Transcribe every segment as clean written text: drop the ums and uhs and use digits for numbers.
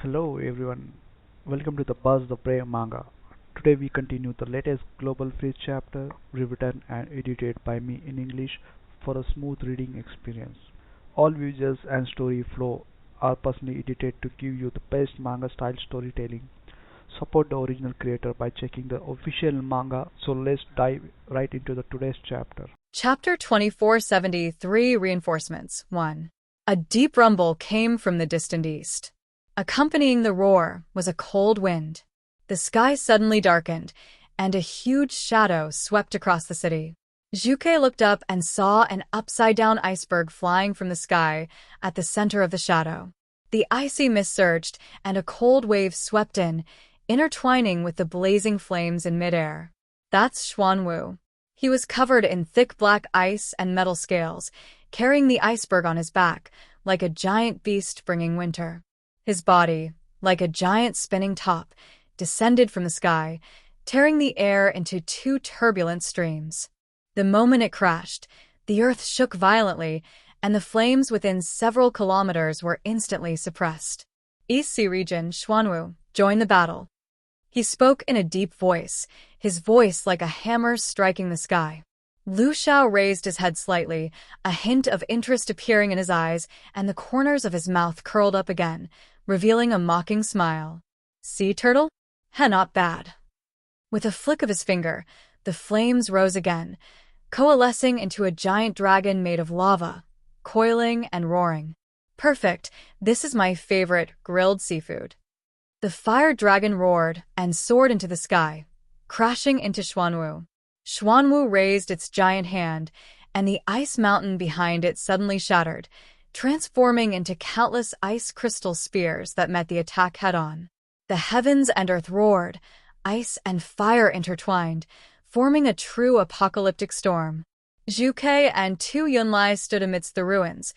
Hello everyone, welcome to the Buzz the Prey Manga. Today we continue the latest Global Freeze chapter, rewritten and edited by me in English for a smooth reading experience. All visuals and story flow are personally edited to give you the best manga style storytelling. Support the original creator by checking the official manga. So let's dive right into the today's chapter. Chapter 2473 Reinforcements 1. A deep rumble came from the distant east. Accompanying the roar was a cold wind. The sky suddenly darkened, and a huge shadow swept across the city. Juke looked up and saw an upside-down iceberg flying from the sky at the center of the shadow. The icy mist surged, and a cold wave swept in, intertwining with the blazing flames in midair. That's Xuanwu. He was covered in thick black ice and metal scales, carrying the iceberg on his back, like a giant beast bringing winter. His body, like a giant spinning top, descended from the sky, tearing the air into two turbulent streams. The moment it crashed, the earth shook violently, and the flames within several kilometers were instantly suppressed. East Sea region, Xuanwu, joined the battle. He spoke in a deep voice, his voice like a hammer striking the sky. Lu Xiao raised his head slightly, a hint of interest appearing in his eyes, and the corners of his mouth curled up again, revealing a mocking smile. Sea turtle? Not bad. With a flick of his finger, the flames rose again, coalescing into a giant dragon made of lava, coiling and roaring. Perfect, this is my favorite grilled seafood. The fire dragon roared and soared into the sky, crashing into Xuanwu. Xuanwu raised its giant hand, and the ice mountain behind it suddenly shattered, transforming into countless ice crystal spears that met the attack head-on. The heavens and earth roared, ice and fire intertwined, forming a true apocalyptic storm. Juke and Tu Yunlai stood amidst the ruins,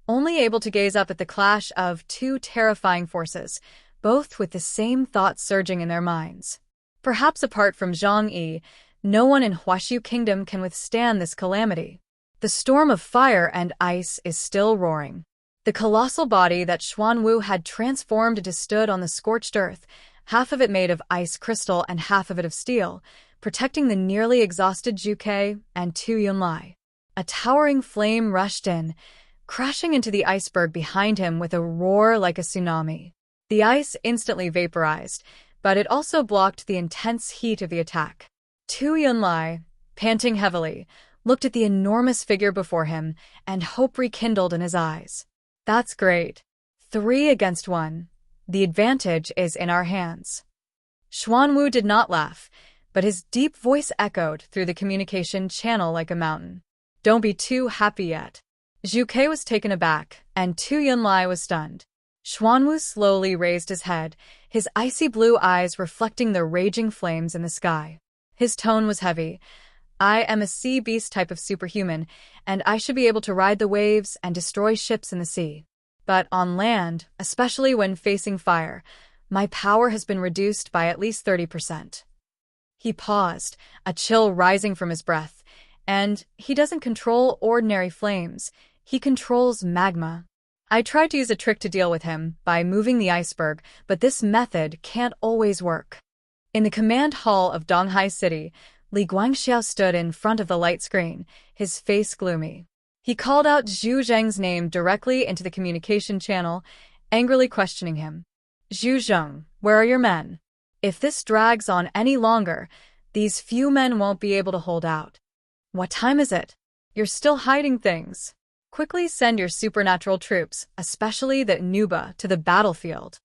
only able to gaze up at the clash of two terrifying forces, both with the same thoughts surging in their minds. Perhaps apart from Zhang Yi, no one in Huaxiu Kingdom can withstand this calamity. The storm of fire and ice is still roaring. The colossal body that Xuanwu had transformed into stood on the scorched earth, half of it made of ice crystal and half of it of steel, protecting the nearly exhausted Juke and Tu Yunlai. A towering flame rushed in, crashing into the iceberg behind him with a roar like a tsunami. The ice instantly vaporized, but it also blocked the intense heat of the attack. Tu Yunlai, panting heavily, looked at the enormous figure before him, and hope rekindled in his eyes. That's great. 3 against 1. The advantage is in our hands. Xuanwu did not laugh, but his deep voice echoed through the communication channel like a mountain. Don't be too happy yet. Juke was taken aback, and Tu Yunlai was stunned. Xuanwu slowly raised his head, his icy blue eyes reflecting the raging flames in the sky. His tone was heavy. I am a sea beast type of superhuman, and I should be able to ride the waves and destroy ships in the sea. But on land, especially when facing fire, my power has been reduced by at least 30%. He paused, a chill rising from his breath, and he doesn't control ordinary flames, he controls magma. I tried to use a trick to deal with him by moving the iceberg, but this method can't always work. In the command hall of Donghai City, Li Guangxiao stood in front of the light screen, his face gloomy. He called out Zhu Zheng's name directly into the communication channel, angrily questioning him. Zhu Zheng, where are your men? If this drags on any longer, these few men won't be able to hold out. What time is it? You're still hiding things. Quickly send your supernatural troops, especially the Nuba, to the battlefield.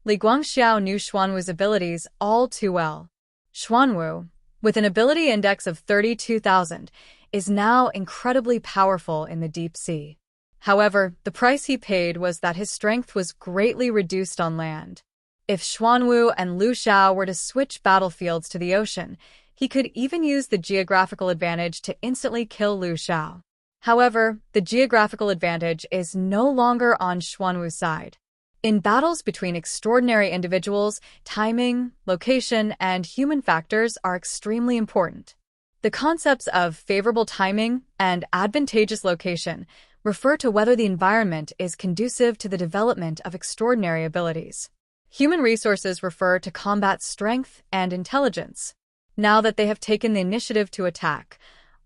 Li Guangxiao knew Xuanwu's abilities all too well. Xuanwu, with an ability index of 32,000, is now incredibly powerful in the deep sea. However, the price he paid was that his strength was greatly reduced on land. If Xuanwu and Lu Xiao were to switch battlefields to the ocean, he could even use the geographical advantage to instantly kill Lu Xiao. However, the geographical advantage is no longer on Xuanwu's side. In battles between extraordinary individuals, timing, location, and human factors are extremely important. The concepts of favorable timing and advantageous location refer to whether the environment is conducive to the development of extraordinary abilities. Human resources refer to combat strength and intelligence. Now that they have taken the initiative to attack,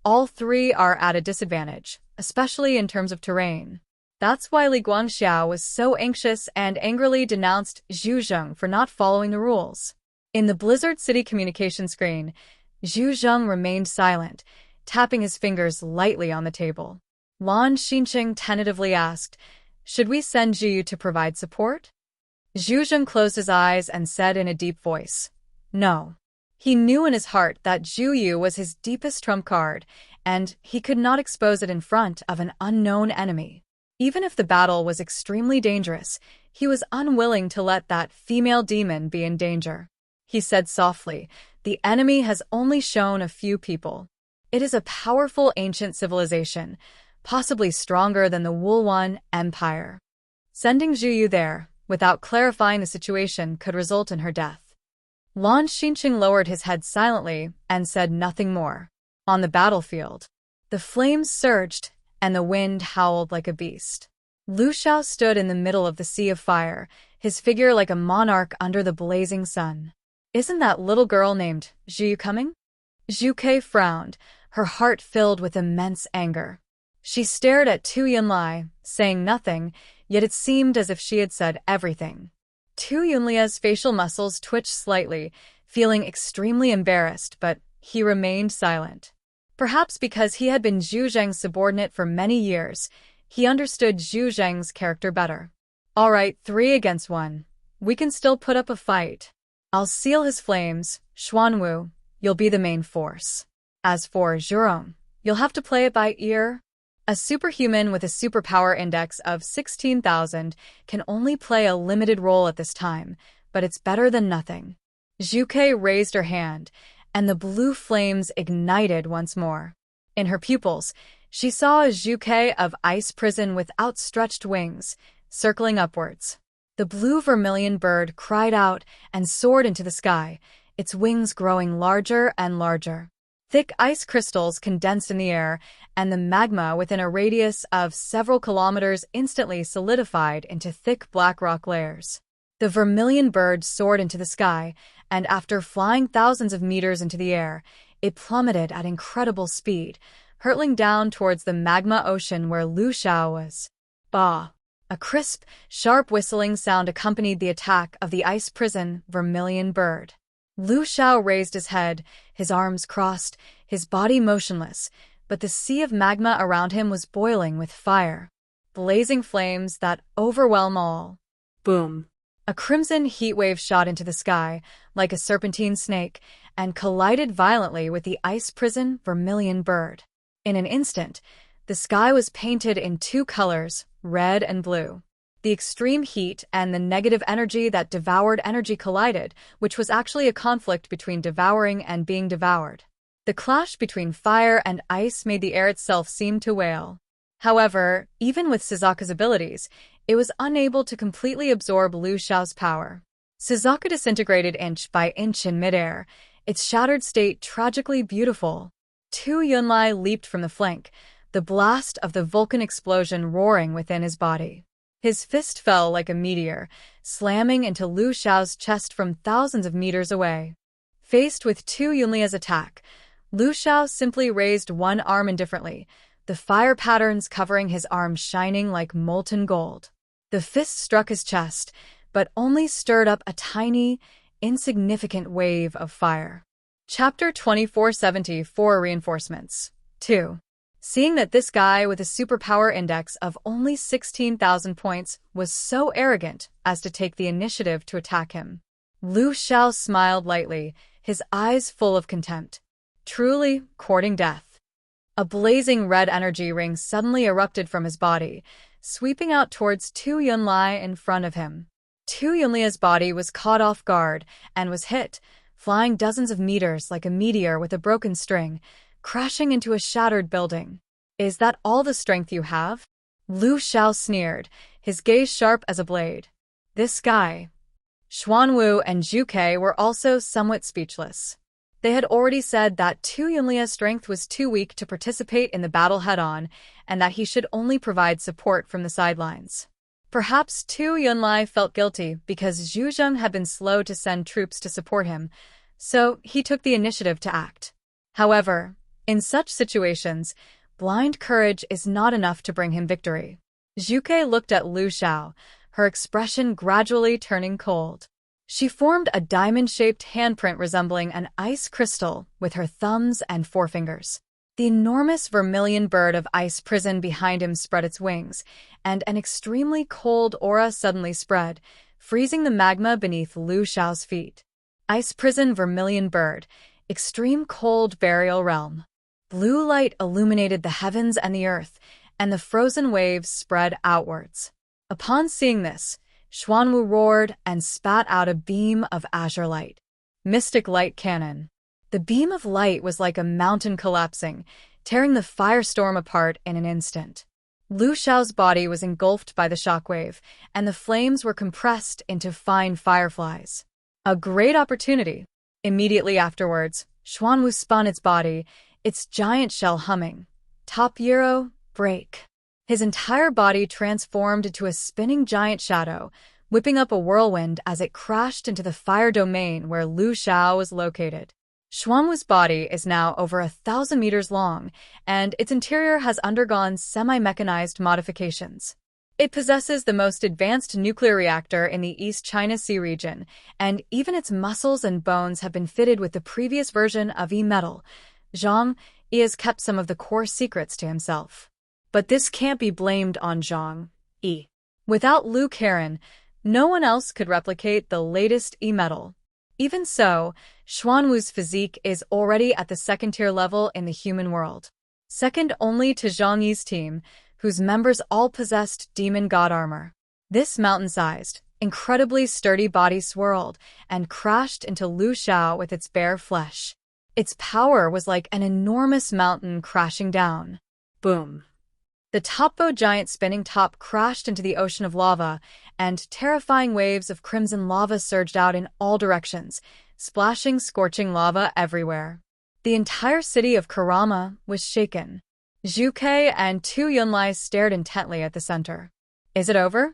all three are at a disadvantage, especially in terms of terrain. That's why Li Guangxiao was so anxious and angrily denounced Zhu Zheng for not following the rules. In the Blizzard City communication screen, Zhu Zheng remained silent, tapping his fingers lightly on the table. Lan Xinqing tentatively asked, "Should we send Zhu Yu to provide support?" Zhu Zheng closed his eyes and said in a deep voice, "No." He knew in his heart that Zhu Yu was his deepest trump card, and he could not expose it in front of an unknown enemy. Even if the battle was extremely dangerous, he was unwilling to let that female demon be in danger. He said softly, "The enemy has only shown a few people. It is a powerful ancient civilization, possibly stronger than the Wulwan Empire. Sending Zhu Yu there, without clarifying the situation, could result in her death." Lan Xinqing lowered his head silently and said nothing more. On the battlefield, the flames surged and the wind howled like a beast. Lu Xiao stood in the middle of the sea of fire, his figure like a monarch under the blazing sun. "Isn't that little girl named Zhu Yu coming?" Zhu Ke frowned, her heart filled with immense anger. She stared at Tu Yunlai, saying nothing, yet it seemed as if she had said everything. Tu Yunlia's facial muscles twitched slightly, feeling extremely embarrassed, but he remained silent. Perhaps because he had been Zhu Zheng's subordinate for many years, he understood Zhu Zheng's character better. "All right, 3 against 1. We can still put up a fight. I'll seal his flames, Xuanwu, you'll be the main force. As for Zhurong, you'll have to play it by ear." A superhuman with a superpower index of 16,000 can only play a limited role at this time, but it's better than nothing. Zhu Ke raised her hand, and the blue flames ignited once more. In her pupils, she saw a Zhu Ke of ice prison with outstretched wings, circling upwards. The blue vermilion bird cried out and soared into the sky, its wings growing larger and larger. Thick ice crystals condensed in the air, and the magma within a radius of several kilometers instantly solidified into thick black rock layers. The vermilion bird soared into the sky, and after flying thousands of meters into the air, it plummeted at incredible speed, hurtling down towards the magma ocean where Lu Xiao was. Bah! A crisp, sharp whistling sound accompanied the attack of the ice prison vermilion bird. Lu Xiao raised his head, his arms crossed, his body motionless, but the sea of magma around him was boiling with fire. Blazing flames that overwhelm all. Boom! A crimson heat wave shot into the sky, like a serpentine snake, and collided violently with the ice prison vermilion bird. In an instant, the sky was painted in 2 colors, red and blue. The extreme heat and the negative energy that devoured energy collided, which was actually a conflict between devouring and being devoured. The clash between fire and ice made the air itself seem to wail. However, even with Suzaku's abilities, it was unable to completely absorb Lu Xiao's power. Suzaku disintegrated inch by inch in midair, its shattered state tragically beautiful. Tu Yunlai leaped from the flank, the blast of the Vulcan explosion roaring within his body. His fist fell like a meteor, slamming into Lu Xiao's chest from thousands of meters away. Faced with Tu Yunlia's attack, Lu Xiao simply raised one arm indifferently, the fire patterns covering his arm shining like molten gold. The fist struck his chest, but only stirred up a tiny, insignificant wave of fire. Chapter 2474 Reinforcements 2. Seeing that this guy with a superpower index of only 16,000 points was so arrogant as to take the initiative to attack him, Lu Xiao smiled lightly, his eyes full of contempt. Truly courting death. A blazing red energy ring suddenly erupted from his body, sweeping out towards Tu Yunlai in front of him. Tu Yunlia's body was caught off guard and was hit, flying dozens of meters like a meteor with a broken string, crashing into a shattered building. "Is that all the strength you have?" Lu Xiao sneered, his gaze sharp as a blade. This guy. Xuanwu and Zhu Ke were also somewhat speechless. They had already said that Tu Yunlia's strength was too weak to participate in the battle head-on, and that he should only provide support from the sidelines. Perhaps Tu Yunlai felt guilty because Zhu Zheng had been slow to send troops to support him, so he took the initiative to act. However, in such situations, blind courage is not enough to bring him victory. Zhuke looked at Lu Xiao, her expression gradually turning cold. She formed a diamond-shaped handprint resembling an ice crystal with her thumbs and forefingers. The enormous vermilion bird of ice prison behind him spread its wings, and an extremely cold aura suddenly spread, freezing the magma beneath Lu Xiao's feet. Ice prison vermilion bird, extreme cold burial realm. Blue light illuminated the heavens and the earth, and the frozen waves spread outwards. Upon seeing this, Xuanwu roared and spat out a beam of azure light. Mystic light cannon. The beam of light was like a mountain collapsing, tearing the firestorm apart in an instant. Lu Xiao's body was engulfed by the shockwave, and the flames were compressed into fine fireflies. A great opportunity. Immediately afterwards, Xuanwu spun its body, its giant shell humming. Top Euro, break. His entire body transformed into a spinning giant shadow, whipping up a whirlwind as it crashed into the fire domain where Lu Xiao was located. Xuanwu's body is now over 1,000 meters long, and its interior has undergone semi-mechanized modifications. It possesses the most advanced nuclear reactor in the East China Sea region, and even its muscles and bones have been fitted with the previous version of E-metal. Zhang Yi has kept some of the core secrets to himself. But this can't be blamed on Zhang Yi. Without Lu Karen, no one else could replicate the latest E-metal. Even so, Xuanwu's physique is already at the second-tier level in the human world. Second only to Zhang Yi's team, whose members all possessed demon god armor. This mountain-sized, incredibly sturdy body swirled and crashed into Lu Xiao with its bare flesh. Its power was like an enormous mountain crashing down. Boom. The topbow giant spinning top crashed into the ocean of lava, and terrifying waves of crimson lava surged out in all directions, splashing scorching lava everywhere. The entire city of Karama was shaken. Zhuke and Tu Yunlai stared intently at the center. Is it over?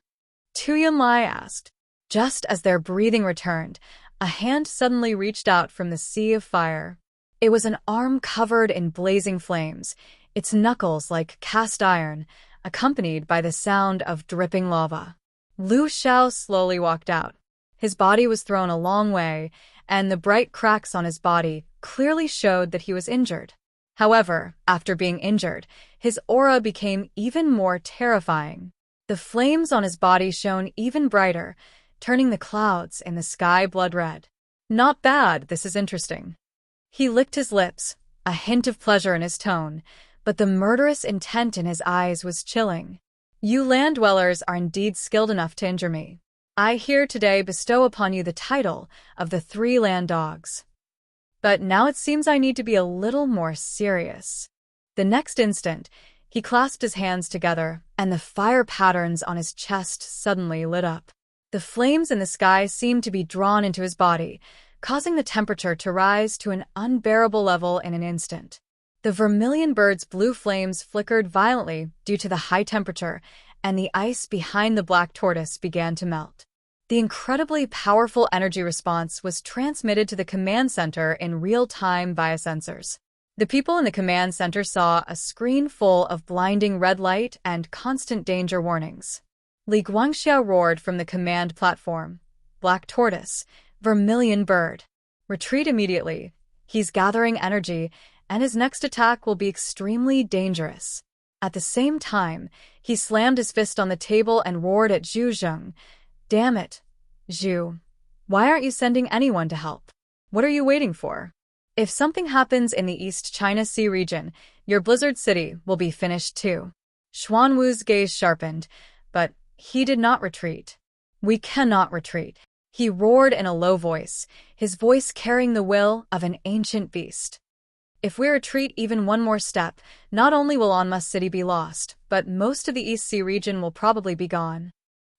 Tu Yunlai asked. Just as their breathing returned, a hand suddenly reached out from the sea of fire. It was an arm covered in blazing flames, its knuckles like cast iron, accompanied by the sound of dripping lava. Lu Xiao slowly walked out. His body was thrown a long way, and the bright cracks on his body clearly showed that he was injured. However, after being injured, his aura became even more terrifying. The flames on his body shone even brighter, turning the clouds in the sky blood red. Not bad, this is interesting. He licked his lips, a hint of pleasure in his tone, but the murderous intent in his eyes was chilling. You land dwellers are indeed skilled enough to injure me. I here today bestow upon you the title of the 3 land dogs. But now it seems I need to be a little more serious. The next instant, he clasped his hands together, and the fire patterns on his chest suddenly lit up. The flames in the sky seemed to be drawn into his body, causing the temperature to rise to an unbearable level in an instant. The vermilion bird's blue flames flickered violently due to the high temperature, and the ice behind the black tortoise began to melt. The incredibly powerful energy response was transmitted to the command center in real time via sensors. The people in the command center saw a screen full of blinding red light and constant danger warnings. Li Guangxiao roared from the command platform. Black tortoise, vermilion bird. Retreat immediately. He's gathering energy, and his next attack will be extremely dangerous. At the same time, he slammed his fist on the table and roared at Zhu Zheng. Damn it, Zhu. Why aren't you sending anyone to help? What are you waiting for? If something happens in the East China Sea region, your blizzard city will be finished too. Xuanwu's gaze sharpened, but he did not retreat. We cannot retreat. He roared in a low voice, his voice carrying the will of an ancient beast. If we retreat even one more step, not only will Anma City be lost, but most of the East Sea region will probably be gone.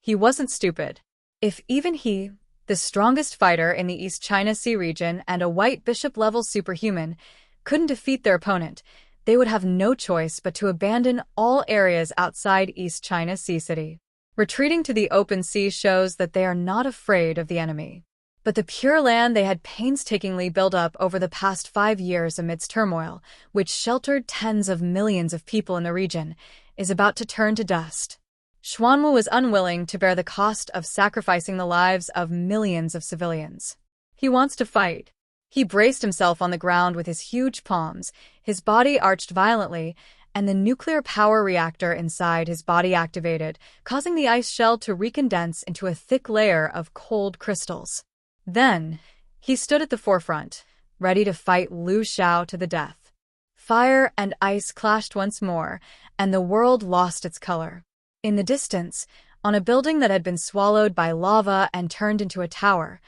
He wasn't stupid. If even he, the strongest fighter in the East China Sea region and a white bishop-level superhuman, couldn't defeat their opponent, they would have no choice but to abandon all areas outside East China Sea City. Retreating to the open sea shows that they are not afraid of the enemy. But the Pure Land they had painstakingly built up over the past 5 years amidst turmoil, which sheltered tens of millions of people in the region, is about to turn to dust. Xuanwu was unwilling to bear the cost of sacrificing the lives of millions of civilians. He wants to fight. He braced himself on the ground with his huge palms, his body arched violently, and the nuclear power reactor inside his body activated, causing the ice shell to recondense into a thick layer of cold crystals. Then, he stood at the forefront, ready to fight Lu Xiao to the death. Fire and ice clashed once more, and the world lost its color. In the distance, on a building that had been swallowed by lava and turned into a tower,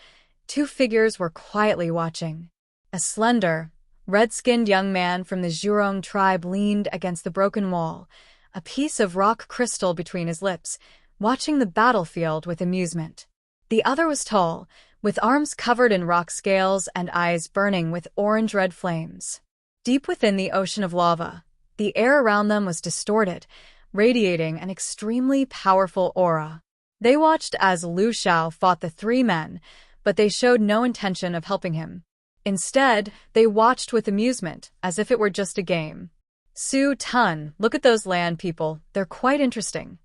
2 figures were quietly watching. A slender, red-skinned young man from the Zhurong tribe leaned against the broken wall, a piece of rock crystal between his lips, watching the battlefield with amusement. The other was tall, with arms covered in rock scales and eyes burning with orange-red flames. Deep within the ocean of lava, the air around them was distorted, radiating an extremely powerful aura. They watched as Lu Xiao fought the 3 men, but they showed no intention of helping him. Instead, they watched with amusement, as if it were just a game. Su Tun, look at those land people, they're quite interesting.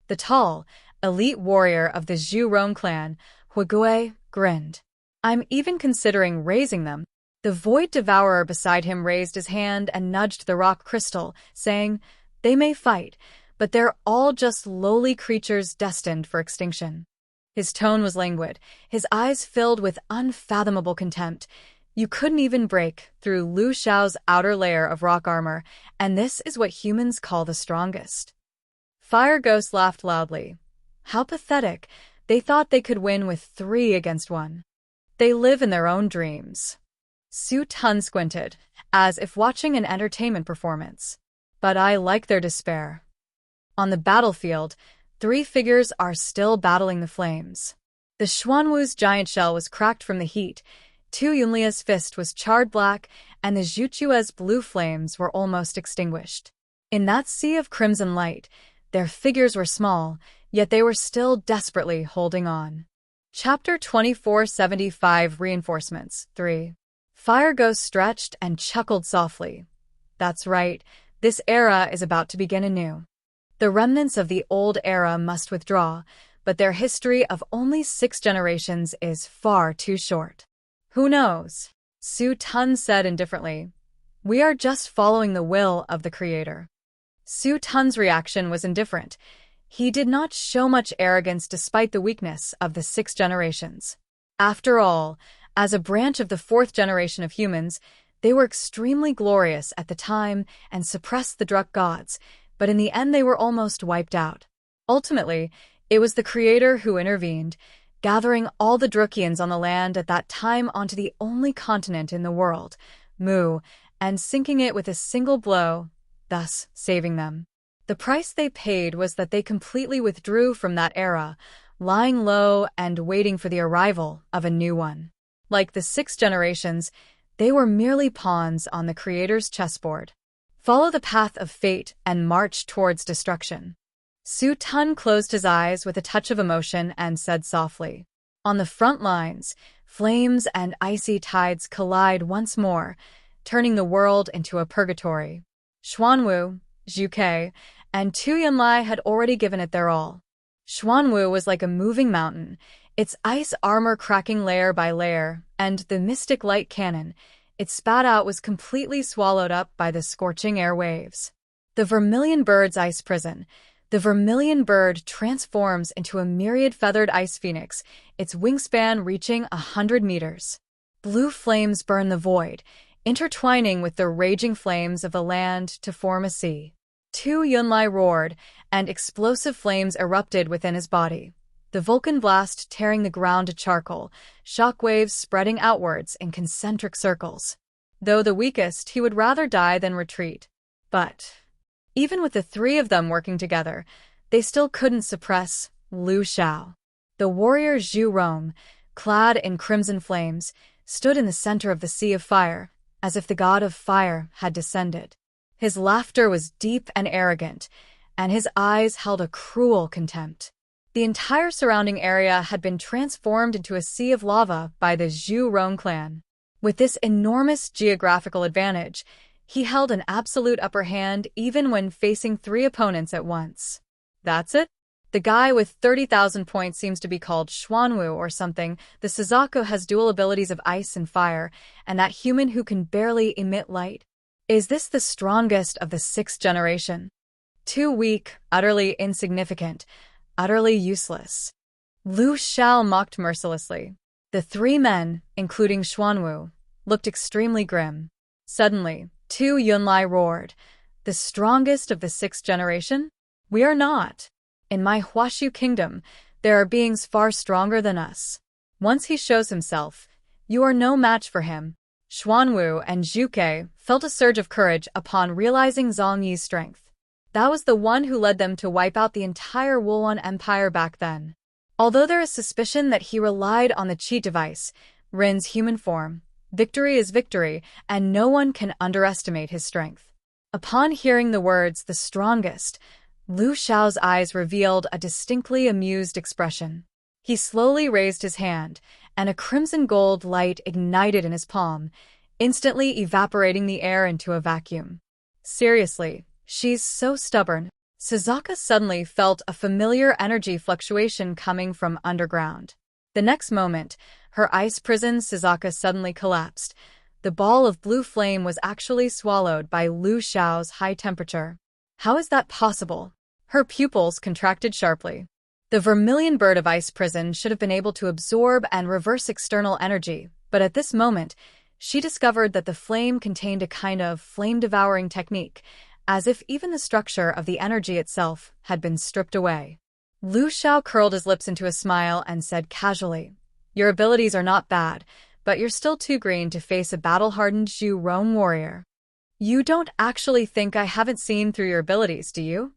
The tall, elite warrior of the Zhurong clan, Huigui, grinned. I'm even considering raising them. The Void Devourer beside him raised his hand and nudged the rock crystal, saying, they may fight, but they're all just lowly creatures destined for extinction. His tone was languid, his eyes filled with unfathomable contempt. You couldn't even break through Lu Xiao's outer layer of rock armor, and this is what humans call the strongest. Fire Ghost laughed loudly. How pathetic. They thought they could win with 3 against 1. They live in their own dreams. Su Tun squinted, as if watching an entertainment performance. But I like their despair. On the battlefield, 3 figures are still battling the flames. The Xuanwu's giant shell was cracked from the heat, Tu Yunlia's fist was charred black, and the Zhuchua's blue flames were almost extinguished. In that sea of crimson light, their figures were small, yet they were still desperately holding on. Chapter 2475 Reinforcements 3. Fire Ghost stretched and chuckled softly. That's right, this era is about to begin anew. The remnants of the old era must withdraw, but their history of only 6 generations is far too short. Who knows? Su Tun said indifferently. We are just following the will of the Creator. Su Tun's reaction was indifferent. He did not show much arrogance despite the weakness of the 6 generations. After all, as a branch of the 4th generation of humans, they were extremely glorious at the time and suppressed the Druk gods, but in the end they were almost wiped out. Ultimately, it was the Creator who intervened, gathering all the Drukians on the land at that time onto the only continent in the world, Mu, and sinking it with a single blow, thus saving them. The price they paid was that they completely withdrew from that era, lying low and waiting for the arrival of a new one. Like the 6 generations, they were merely pawns on the Creator's chessboard. Follow the path of fate and march towards destruction. Su Tun closed his eyes with a touch of emotion and said softly, on the front lines, flames and icy tides collide once more, turning the world into a purgatory. Xuanwu, Zhuke, and Tu Yunlai had already given it their all. Xuanwu was like a moving mountain, its ice armor cracking layer by layer, and the mystic light cannon it spat out was completely swallowed up by the scorching air waves. The Vermilion Bird's ice prison. The Vermilion Bird transforms into a myriad-feathered ice phoenix, its wingspan reaching 100 meters. Blue flames burn the void, intertwining with the raging flames of the land to form a sea. Tu Yunlai roared, and explosive flames erupted within his body. The Vulcan blast tearing the ground to charcoal, shockwaves spreading outwards in concentric circles. Though the weakest, he would rather die than retreat. But even with the 3 of them working together, they still couldn't suppress Lu Xiao. The warrior Zhu Rong, clad in crimson flames, stood in the center of the sea of fire, as if the god of fire had descended. His laughter was deep and arrogant, and his eyes held a cruel contempt. The entire surrounding area had been transformed into a sea of lava by the Zhu Rong clan. With this enormous geographical advantage, he held an absolute upper hand even when facing 3 opponents at once. That's it? The guy with 30,000 points seems to be called Xuanwu or something. The Suzaku has dual abilities of ice and fire, and that human who can barely emit light. Is this the strongest of the 6th generation? Too weak, utterly insignificant, utterly useless. Lu Xiao mocked mercilessly. The 3 men, including Xuanwu, looked extremely grim. Suddenly, Tu Yunlai roared, "The strongest of the 6th generation? We are not. In my Huashu kingdom, there are beings far stronger than us. Once he shows himself, you are no match for him." Xuanwu and Zhuke felt a surge of courage upon realizing Zhang Yi's strength. That was the one who led them to wipe out the entire Wulwan Empire back then. Although there is suspicion that he relied on the Qi device, Rin's human form, victory is victory, and no one can underestimate his strength. Upon hearing the words, "the strongest," Lu Xiao's eyes revealed a distinctly amused expression. He slowly raised his hand, and a crimson gold light ignited in his palm, instantly evaporating the air into a vacuum. Seriously, she's so stubborn. Suzaku suddenly felt a familiar energy fluctuation coming from underground. The next moment, her ice prison Suzaku suddenly collapsed. The ball of blue flame was actually swallowed by Lu Xiao's high temperature. How is that possible? Her pupils contracted sharply. The vermilion bird of ice prison should have been able to absorb and reverse external energy, but at this moment, she discovered that the flame contained a kind of flame-devouring technique, as if even the structure of the energy itself had been stripped away. Lu Xiao curled his lips into a smile and said casually, "Your abilities are not bad, but you're still too green to face a battle-hardened Zhu Rong warrior. You don't actually think I haven't seen through your abilities, do you?"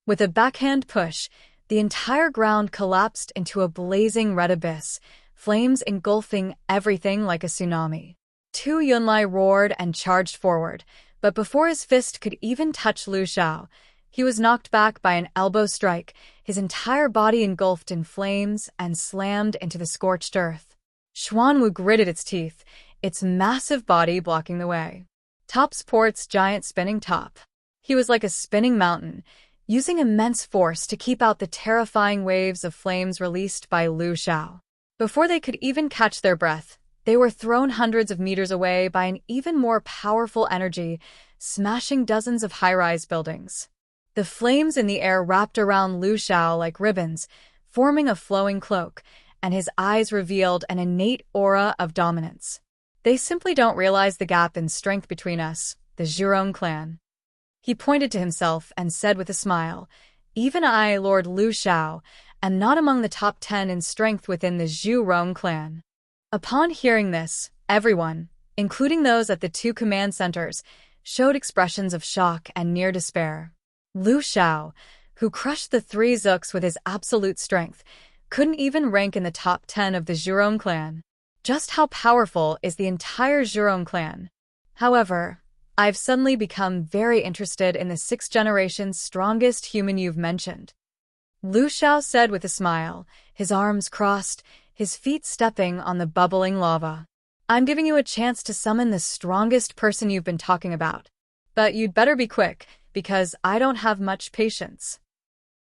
With a backhand push, the entire ground collapsed into a blazing red abyss, flames engulfing everything like a tsunami. Tu Yunlai roared and charged forward, but before his fist could even touch Lu Xiao, he was knocked back by an elbow strike, his entire body engulfed in flames and slammed into the scorched earth. Xuanwu gritted its teeth, its massive body blocking the way. Topsport's giant spinning top. He was like a spinning mountain, using immense force to keep out the terrifying waves of flames released by Lu Xiao. Before they could even catch their breath, they were thrown hundreds of meters away by an even more powerful energy, smashing dozens of high-rise buildings. The flames in the air wrapped around Lu Xiao like ribbons, forming a flowing cloak, and his eyes revealed an innate aura of dominance. They simply don't realize the gap in strength between us, the Zhurong clan. He pointed to himself and said with a smile, "Even I, Lord Lu Xiao, am not among the top 10 in strength within the Zhurong clan." Upon hearing this, everyone, including those at the 2 command centers, showed expressions of shock and near despair. Lu Xiao, who crushed the 3 Zooks with his absolute strength, couldn't even rank in the top 10 of the Zhurong clan. Just how powerful is the entire Zhurong clan? However, I've suddenly become very interested in the 6th generation's strongest human you've mentioned. Lu Xiao said with a smile, his arms crossed, his feet stepping on the bubbling lava. "I'm giving you a chance to summon the strongest person you've been talking about. But you'd better be quick, because I don't have much patience.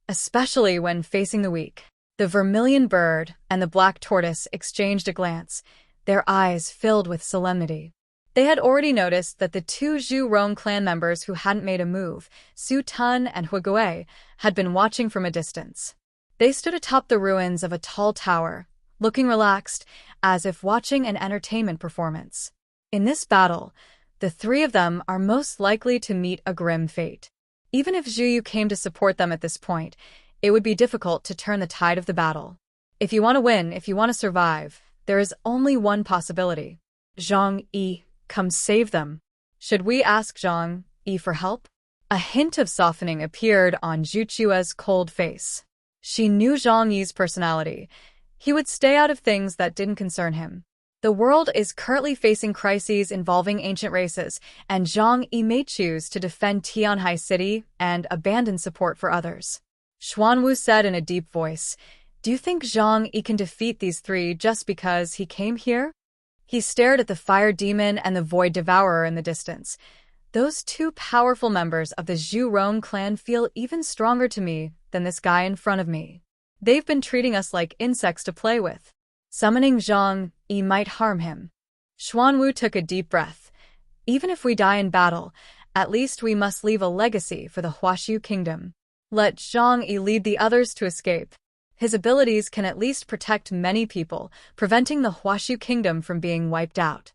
Especially when facing the weak." The vermilion bird and the black tortoise exchanged a glance, their eyes filled with solemnity. They had already noticed that the 2 Zhurong clan members who hadn't made a move, Su Tun and Huiguei, had been watching from a distance. They stood atop the ruins of a tall tower, looking relaxed, as if watching an entertainment performance. In this battle, the 3 of them are most likely to meet a grim fate. Even if Zhu Yu came to support them at this point, it would be difficult to turn the tide of the battle. If you want to win, if you want to survive, there is only one possibility. Zhang Yi, come save them. Should we ask Zhang Yi for help? A hint of softening appeared on Zhu Chua's cold face. She knew Zhang Yi's personality. He would stay out of things that didn't concern him. The world is currently facing crises involving ancient races, and Zhang Yi may choose to defend Tianhai City and abandon support for others. Xuanwu said in a deep voice, Do you think Zhang Yi can defeat these three just because he came here? He stared at the fire demon and the void devourer in the distance. Those two powerful members of the Zhu Rong clan feel even stronger to me than this guy in front of me. They've been treating us like insects to play with. Summoning Zhang Yi might harm him. Xuanwu took a deep breath. Even if we die in battle, at least we must leave a legacy for the Huaxu kingdom. Let Zhang Yi lead the others to escape. His abilities can at least protect many people, preventing the Huaxu kingdom from being wiped out.